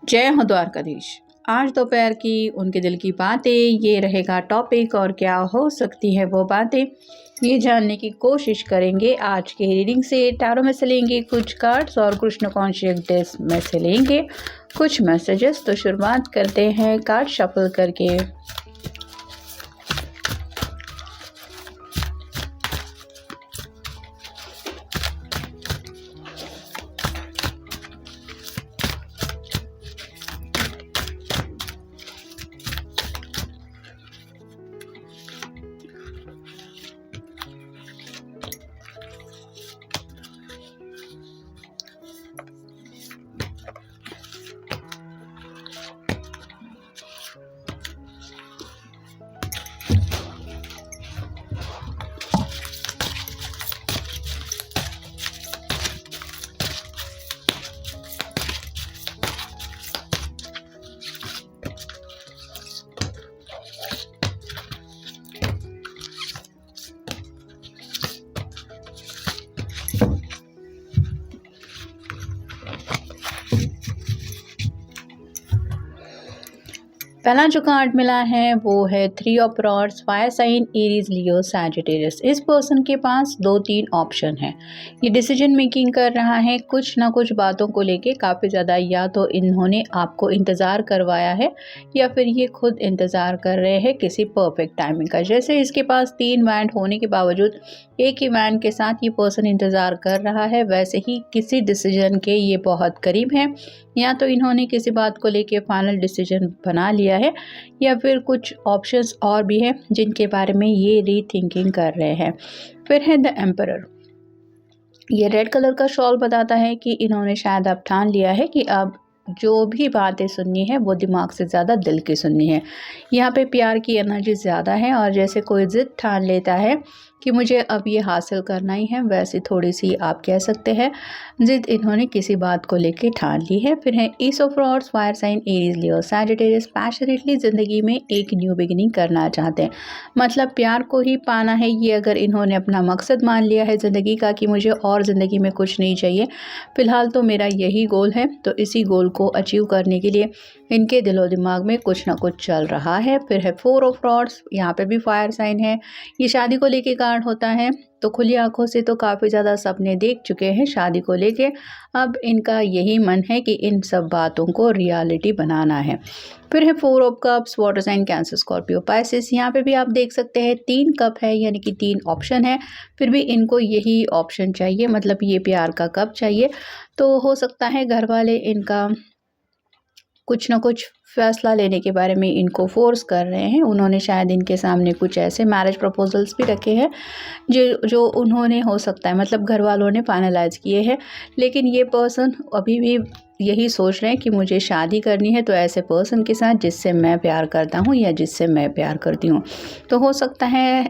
जय हो द्वारकाधीश। आज दोपहर की उनके दिल की बातें ये रहेगा टॉपिक, और क्या हो सकती है वो बातें ये जानने की कोशिश करेंगे। आज के रीडिंग से टैरो में से लेंगे कुछ कार्ड्स और कृष्ण कॉन्शियस में से लेंगे कुछ मैसेजेस। तो शुरुआत करते हैं कार्ड शफल करके। पहला जो कार्ड मिला है वो है 3 of rods, fire sign, Aries, Leo, Sagittarius. इस पर्सन के पास 2-3 ऑप्शन है। ये डिसीजन मेकिंग कर रहा है कुछ ना कुछ बातों को लेके काफ़ी ज़्यादा। या तो इन्होंने आपको इंतज़ार करवाया है या फिर ये खुद इंतज़ार कर रहे हैं किसी परफेक्ट टाइमिंग का। जैसे इसके पास 3 वैंड होने के बावजूद एक ही वैंड के साथ ये पर्सन इंतज़ार कर रहा है, वैसे ही किसी डिसीजन के ये बहुत करीब हैं। या तो इन्होंने किसी बात को लेके फाइनल डिसीजन बना लिया है या फिर कुछ ऑप्शंस और भी हैं जिनके बारे में ये रीथिंकिंग कर रहे हैं। फिर है द एम्परर। ये रेड कलर का शॉल बताता है कि इन्होंने शायद अब ठान लिया है कि अब जो भी बातें सुननी है वो दिमाग से ज़्यादा दिल की सुननी है। यहाँ पे प्यार की एनर्जी ज़्यादा है और जैसे कोई ज़िद ठान लेता है कि मुझे अब ये हासिल करना ही है, वैसे थोड़ी सी आप कह सकते हैं ज़िद इन्होंने किसी बात को लेके ठान ली है। फिर है ace of rods, fire sign, Aries, Leo, Sagittarius. Passionately ज़िंदगी में एक न्यू बिगिनिंग करना चाहते हैं, मतलब प्यार को ही पाना है। ये अगर इन्होंने अपना मकसद मान लिया है ज़िंदगी का कि मुझे और ज़िंदगी में कुछ नहीं चाहिए, फ़िलहाल तो मेरा यही गोल है, तो इसी गोल को अचीव करने के लिए इनके दिलो दिमाग में कुछ ना कुछ चल रहा है। फिर है 4 ऑफ रॉड्स, यहाँ पे भी फायर साइन है। ये शादी को लेके कार्ड होता है, तो खुली आंखों से तो काफ़ी ज़्यादा सपने देख चुके हैं शादी को लेके। अब इनका यही मन है कि इन सब बातों को रियलिटी बनाना है। फिर है 4 of cups, water sign, Cancer, Scorpio, Pisces. यहाँ पे भी आप देख सकते हैं 3 कप है, यानी कि 3 ऑप्शन है। फिर भी इनको यही ऑप्शन चाहिए, मतलब ये प्यार का कप चाहिए। तो हो सकता है घर वाले इनका कुछ ना कुछ फैसला लेने के बारे में इनको फोर्स कर रहे हैं। उन्होंने शायद इनके सामने कुछ ऐसे मैरिज प्रपोजल्स भी रखे हैं जो उन्होंने, हो सकता है मतलब घर वालों ने फाइनलाइज किए हैं, लेकिन ये पर्सन अभी भी यही सोच रहे हैं कि मुझे शादी करनी है तो ऐसे पर्सन के साथ जिससे मैं प्यार करता हूँ या जिससे मैं प्यार करती हूँ। तो हो सकता है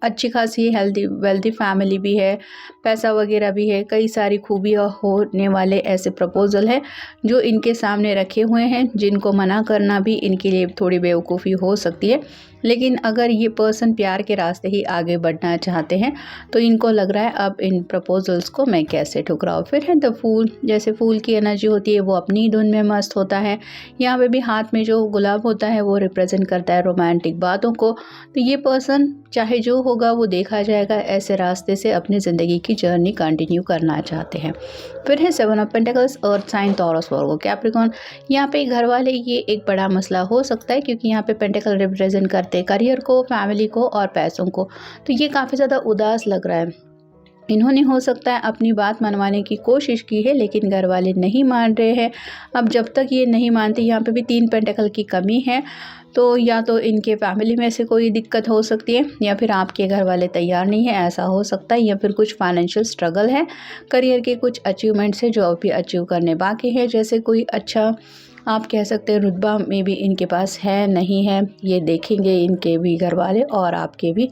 अच्छी खासी हेल्दी वेल्दी फैमिली भी है, पैसा वगैरह भी है, कई सारी खूबियाँ होने वाले ऐसे प्रपोज़ल है जो इनके सामने रखे हुए हैं, जिनको मना करना भी इनके लिए थोड़ी बेवकूफ़ी हो सकती है। लेकिन अगर ये पर्सन प्यार के रास्ते ही आगे बढ़ना चाहते हैं तो इनको लग रहा है अब इन प्रपोजल्स को मैं कैसे ठुकराऊँ। फिर है द फूल। जैसे फूल की एनर्जी होती है वो अपनी धुन में मस्त होता है। यहाँ पे भी हाथ में जो गुलाब होता है वो रिप्रेजेंट करता है रोमांटिक बातों को। तो ये पर्सन चाहे जो होगा वो देखा जाएगा, ऐसे रास्ते से अपनी ज़िंदगी की जर्नी कंटिन्यू करना चाहते हैं। फिर है 7 of pentacles, earth sign, Taurus, Virgo, Capricorn. यहाँ पे घर वाले ये एक बड़ा मसला हो सकता है क्योंकि यहाँ पे पेंटिकल रिप्रेजेंट करते हैं करियर को, फैमिली को और पैसों को। तो ये काफ़ी ज़्यादा उदास लग रहा है। इन्होंने हो सकता है अपनी बात मनवाने की कोशिश की है लेकिन घर वाले नहीं मान रहे हैं। अब जब तक ये नहीं मानते, यहाँ पे भी 3 पेंटिकल की कमी है, तो या तो इनके फैमिली में से कोई दिक्कत हो सकती है या फिर आपके घर वाले तैयार नहीं है, ऐसा हो सकता है। या फिर कुछ फाइनेंशियल स्ट्रगल है, करियर के कुछ अचीवमेंट्स है जो अभी अचीव करने बाकी है। जैसे कोई अच्छा आप कह सकते हैं रुतबा में भी इनके पास है नहीं है, ये देखेंगे इनके भी घर वाले और आपके भी,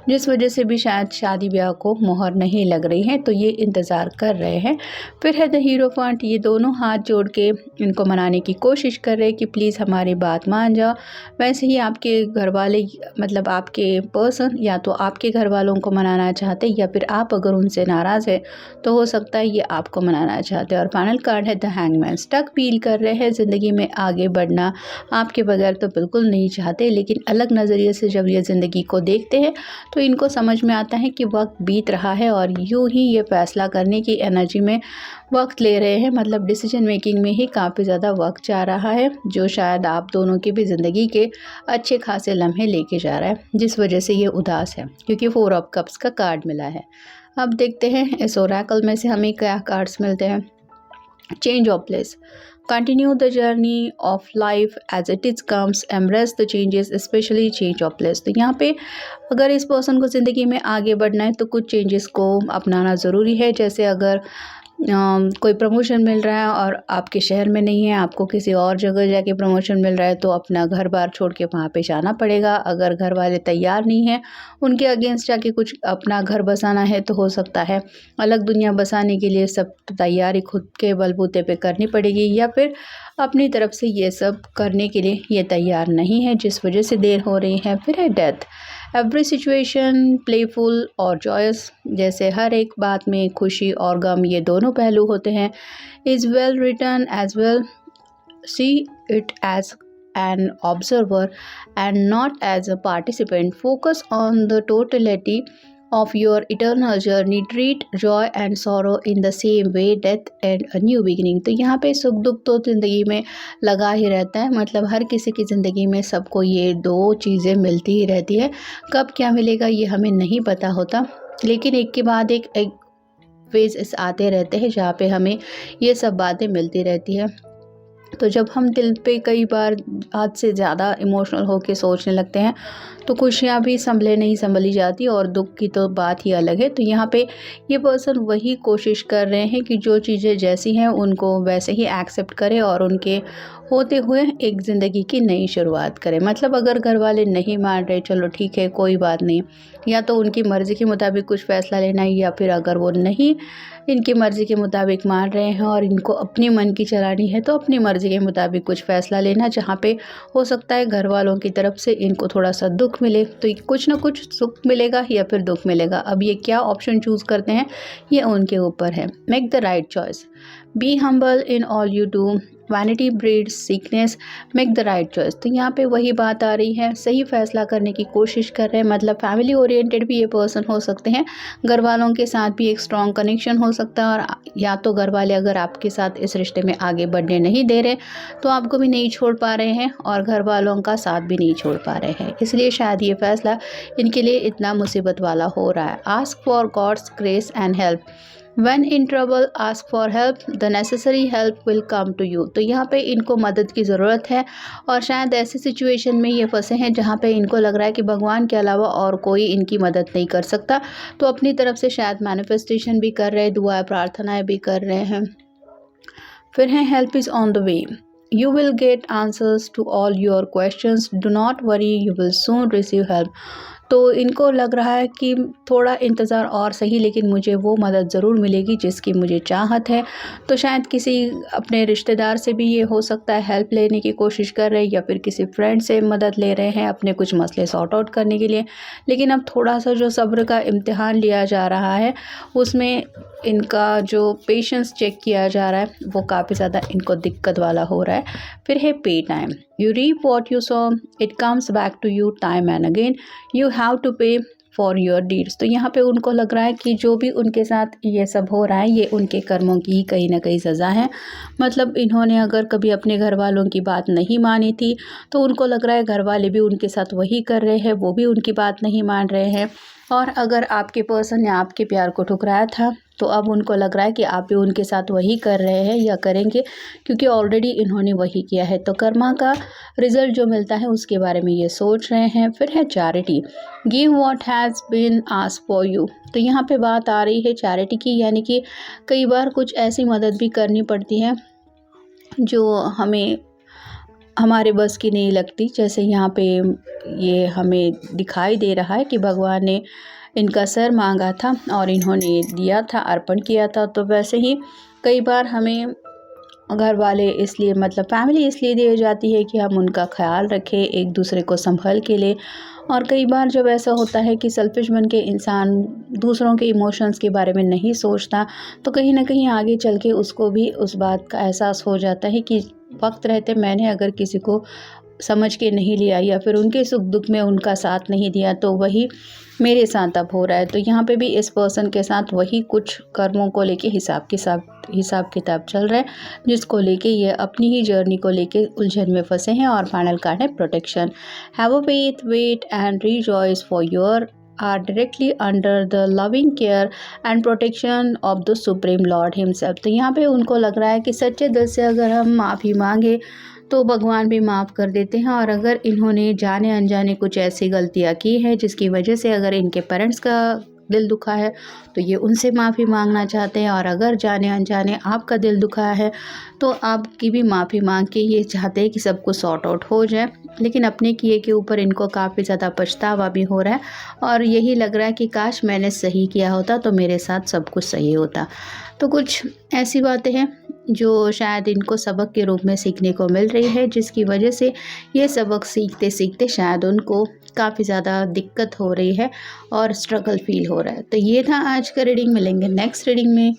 जिस वजह से भी शायद शादी ब्याह को मोहर नहीं लग रही है, तो ये इंतज़ार कर रहे हैं। फिर है द हीरोफेंट। ये दोनों हाथ जोड़ के इनको मनाने की कोशिश कर रहे हैं कि प्लीज़ हमारी बात मान जाओ। वैसे ही आपके घर वाले, मतलब आपके पर्सन या तो आपके घर वालों को मनाना चाहते हैं या फिर आप अगर उनसे नाराज़ है तो हो सकता है ये आपको मनाना चाहते हैं। और फाइनल कार्ड है द हैंगमैन। स्टक फील कर रहे हैं ज़िंदगी ज़िंदगी में आगे बढ़ना आपके बगैर तो बिल्कुल नहीं चाहते, लेकिन अलग नज़रिए से जब ये ज़िंदगी को देखते हैं तो इनको समझ में आता है कि वक्त बीत रहा है और यूं ही ये फ़ैसला करने की एनर्जी में वक्त ले रहे हैं, मतलब डिसीजन मेकिंग में ही काफ़ी ज़्यादा वक्त जा रहा है, जो शायद आप दोनों की भी ज़िंदगी के अच्छे खासे लम्हे लेके जा रहा है, जिस वजह से ये उदास है क्योंकि 4 ऑफ कप्स का कार्ड मिला है। अब देखते हैं इस ओरेकल में से हमें क्या कार्ड्स मिलते हैं। Change of place, continue the journey of life as it is comes, embrace the changes specially change of place. तो यहाँ पे अगर इस पर्सन को ज़िंदगी में आगे बढ़ना है तो कुछ चेंजेस को अपनाना ज़रूरी है। जैसे अगर कोई प्रमोशन मिल रहा है और आपके शहर में नहीं है, आपको किसी और जगह जाके प्रमोशन मिल रहा है, तो अपना घर बार छोड़ के वहाँ पे जाना पड़ेगा। अगर घर वाले तैयार नहीं हैं, उनके अगेंस्ट जाके कुछ अपना घर बसाना है, तो हो सकता है अलग दुनिया बसाने के लिए सब तैयारी खुद के बलबूते पे करनी पड़ेगी, या फिर अपनी तरफ से ये सब करने के लिए ये तैयार नहीं है, जिस वजह से देर हो रही है। फिर है डेथ, एवरी सिचुएशन प्लेफुल और जॉयस, जैसे हर एक बात में खुशी और गम ये दोनों पहलू होते हैं। Is well return as well, see it as an observer and not as a participant, focus on the totality of your eternal journey, treat joy and sorrow in the same way, death and a new beginning। तो यहाँ पे सुख दुख तो ज़िंदगी में लगा ही रहता है, मतलब हर किसी की ज़िंदगी में सबको ये दो चीज़ें मिलती ही रहती है। कब क्या मिलेगा ये हमें नहीं पता होता, लेकिन एक के बाद एक फेज आते रहते हैं जहाँ पे हमें ये सब बातें मिलती रहती है। तो जब हम दिल पे कई बार हद से ज़्यादा इमोशनल होके सोचने लगते हैं तो खुशियाँ भी संभली जाती और दुख की तो बात ही अलग है। तो यहाँ पे ये पर्सन वही कोशिश कर रहे हैं कि जो चीज़ें जैसी हैं उनको वैसे ही एक्सेप्ट करें और उनके होते हुए एक ज़िंदगी की नई शुरुआत करें। मतलब अगर घर वाले नहीं मान रहे, चलो ठीक है कोई बात नहीं, या तो उनकी मर्ज़ी के मुताबिक कुछ फ़ैसला लेना है, या फिर अगर वो नहीं इनकी मर्ज़ी के मुताबिक मान रहे हैं और इनको अपनी मन की चलानी है तो अपनी मर्ज़ी के मुताबिक कुछ फ़ैसला लेना, जहाँ पे हो सकता है घर वालों की तरफ से इनको थोड़ा सा दुख मिले, तो कुछ ना कुछ सुख मिलेगा या फिर दुख मिलेगा। अब ये क्या ऑप्शन चूज़ करते हैं ये उनके ऊपर है। Make the right choice, be humble in all you do, vanity breeds sickness, make the right choice. तो यहाँ पे वही बात आ रही है, सही फैसला करने की कोशिश कर रहे हैं। मतलब फैमिली ओरिएंटेड भी ये पर्सन हो सकते हैं, घर वालों के साथ भी एक स्ट्रॉन्ग कनेक्शन हो सकता है, और या तो घर वाले अगर आपके साथ इस रिश्ते में आगे बढ़ने नहीं दे रहे तो आपको भी नहीं छोड़ पा रहे हैं और घर वालों का साथ भी नहीं छोड़ पा रहे हैं, इसलिए शायद ये फैसला इनके लिए इतना मुसीबत वाला हो रहा है। Ask for God's grace and help, When in trouble, ask for help, the necessary help will come to you। तो यहाँ पे इनको मदद की ज़रूरत है और शायद ऐसी सिचुएशन में ये फंसे हैं जहाँ पे इनको लग रहा है कि भगवान के अलावा और कोई इनकी मदद नहीं कर सकता, तो अपनी तरफ से शायद मैनिफेस्टेशन भी कर रहे हैं, दुआएं प्रार्थनाएं भी कर रहे हैं। फिर है help is on the way, You will get answers to all your questions, do not worry, you will soon receive help। तो इनको लग रहा है कि थोड़ा इंतज़ार और सही, लेकिन मुझे वो मदद ज़रूर मिलेगी जिसकी मुझे चाहत है। तो शायद किसी अपने रिश्तेदार से भी ये हो सकता है हेल्प लेने की कोशिश कर रहे हैं, या फिर किसी फ्रेंड से मदद ले रहे हैं अपने कुछ मसले सॉर्ट आउट करने के लिए। लेकिन अब थोड़ा सा जो सब्र का इम्तिहान लिया जा रहा है उसमें इनका जो पेशेंस चेक किया जा रहा है वो काफ़ी ज़्यादा इनको दिक्कत वाला हो रहा है। फिर है pay time, you reap what you sow, it comes back to you time and again, you have to pay for your deeds. तो यहाँ पे उनको लग रहा है कि जो भी उनके साथ ये सब हो रहा है ये उनके कर्मों की कहीं ना कहीं सज़ा है। मतलब इन्होंने अगर कभी अपने घर वालों की बात नहीं मानी थी तो उनको लग रहा है घर वाले भी उनके साथ वही कर रहे हैं, वो भी उनकी बात नहीं मान रहे हैं। और अगर आपके पर्सन ने आपके प्यार को ठुकराया था तो अब उनको लग रहा है कि आप भी उनके साथ वही कर रहे हैं या करेंगे, क्योंकि ऑलरेडी इन्होंने वही किया है। तो कर्मा का रिज़ल्ट जो मिलता है उसके बारे में ये सोच रहे हैं। फिर है charity, give what has been asked for you. तो यहाँ पे बात आ रही है चैरिटी की, यानी कि कई बार कुछ ऐसी मदद भी करनी पड़ती है जो हमें हमारे बस की नहीं लगती। जैसे यहाँ पे ये हमें दिखाई दे रहा है कि भगवान ने इनका सर मांगा था और इन्होंने दिया था, अर्पण किया था। तो वैसे ही कई बार हमें घर वाले इसलिए, मतलब फैमिली इसलिए दी जाती है कि हम उनका ख्याल रखें, एक दूसरे को संभल के ले। और कई बार जब ऐसा होता है कि सेल्फिश बन के इंसान दूसरों के इमोशंस के बारे में नहीं सोचता तो कहीं ना कहीं आगे चल के उसको भी उस बात का एहसास हो जाता है कि वक्त रहते मैंने अगर किसी को समझ के नहीं लिया या फिर उनके सुख दुख में उनका साथ नहीं दिया, तो वही मेरे साथ अब हो रहा है। तो यहाँ पे भी इस पर्सन के साथ वही कुछ कर्मों को लेके हिसाब किताब चल रहा है, जिसको लेके ये अपनी ही जर्नी को लेके उलझन में फंसे हैं। और फाइनल कार्ड है protection. Have a faith, wait and rejoice for your are directly under the loving care and protection of the Supreme Lord himself। तो यहाँ पे उनको लग रहा है कि सच्चे दिल से अगर हम माफ़ी मांगे तो भगवान भी माफ़ कर देते हैं। और अगर इन्होंने जाने अनजाने कुछ ऐसी गलतियाँ की है जिसकी वजह से अगर इनके पेरेंट्स का दिल दुखा है तो ये उनसे माफ़ी मांगना चाहते हैं। और अगर जाने अनजाने आपका दिल दुखा है तो आपकी भी माफ़ी मांग के ये चाहते हैं कि सब कुछ सॉर्ट आउट हो जाए। लेकिन अपने किए के ऊपर इनको काफ़ी ज़्यादा पछतावा भी हो रहा है और यही लग रहा है कि काश मैंने सही किया होता तो मेरे साथ सब कुछ सही होता। तो कुछ ऐसी बातें हैं जो शायद इनको सबक के रूप में सीखने को मिल रही है, जिसकी वजह से ये सबक सीखते सीखते शायद उनको काफ़ी ज़्यादा दिक्कत हो रही है और स्ट्रगल फील हो रहा है। तो ये था आज का रीडिंग। मिलेंगे नेक्स्ट रीडिंग में।